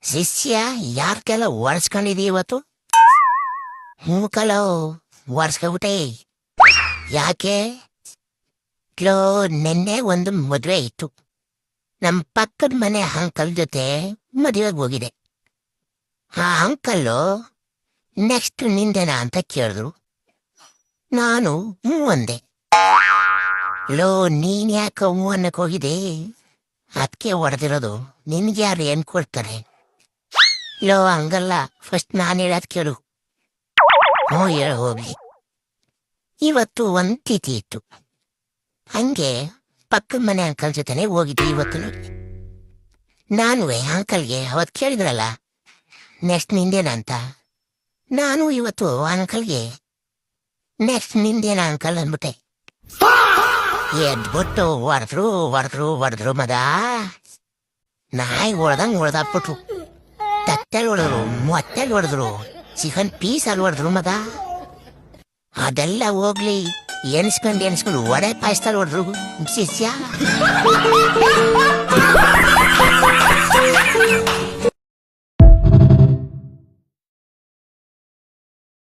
ಶಿಷ್ಯ ಯಾರ್ಗೆಲ್ಲ ಒರ್ಸ್ಕೊಂಡಿದಿ ಇವತ್ತು? ಹ್ಞೂ ಕಲೋ, ಒರ್ಸ್ಕೊಬಿಟ್ಟೆ. ಯಾಕೆ? ಲೋ, ನಿನ್ನೆ ಒಂದು ಮದುವೆ ಇತ್ತು. ನಮ್ಮ ಪಕ್ಕದ ಮನೆ ಅಂಕಲ್ ಜೊತೆ ಮದುವೆಗೆ ಹೋಗಿದೆ. ಆ ಅಂಕಲ್ಲು ನೆಕ್ಸ್ಟ್ ನಿಂದೇನಾ ಅಂತ ಕೇಳಿದ್ರು. ನಾನು ಹ್ಞೂ ಅಂದೆ. ಲೋ, ನೀನ್ ಯಾಕೆ ಹ್ಞೂ ಅನ್ನಕ್ಕೆ ಹೋಗಿದೆ? ಅದಕ್ಕೆ ಹೊಡೆದಿರೋದು. ನಿನ್ಗೆ ಯಾರು ಏನ್ ಕೊಡ್ತಾರೆ? ಲೋ, ಹಂಗಲ್ಲ, ಫಸ್ಟ್ ನಾನು ಹೇಳೋದು ಕೇಳು. ಹ್ಞೂ, ಹೇಳಿ ಹೋಗ್ಲಿ. ಇವತ್ತು ಒಂದು ತಿಥಿ ಇತ್ತು. ಹಂಗೆ ಪಕ್ಕದ ಮನೆ ಅಂಕಲ್ ಜೊತೆನೆ ಹೋಗಿದ್ದೆ ಇವತ್ತು. ನಾನು ಅಂಕಲ್ಗೆ ಅವತ್ತು ಕೇಳಿದ್ರಲ್ಲ ನೆಕ್ಸ್ಟ್ ನಿಂದೇನ ಅಂತ. ನಾನು ಇವತ್ತು ಅಂಕಲ್ಗೆ ನೆಕ್ಸ್ಟ್ ನಿಂದೇನ ಅಂಕಲ್ ಅಂದ್ಬಿಟ್ಟೆ. ಎದ್ಬಿಟ್ಟು ಹೊಡೆದ್ರು ಮದ. ನಾಯಿ ಹೊಡೆದಾಕ್ಬಿಟ್ರು. ತಟ್ಟೆಲ್ ಹೊಡೆದ್ರು, ಮೊಟ್ಟೆಲ್ ಹೊಡೆದ್ರು, ಚಿಕನ್ ಪೀಸ್ ಅಲ್ಲಿ ಹೊಡೆದ್ರು ಮದ. ಅದೆಲ್ಲ ಹೋಗ್ಲಿ, ಎಣಿಸ್ಕೊಂಡು ಒಡೆ ಪಾಯಿಸ್ತಾರೆ ಹೊಡೆದ್ರು ಶಿಷ್ಯ.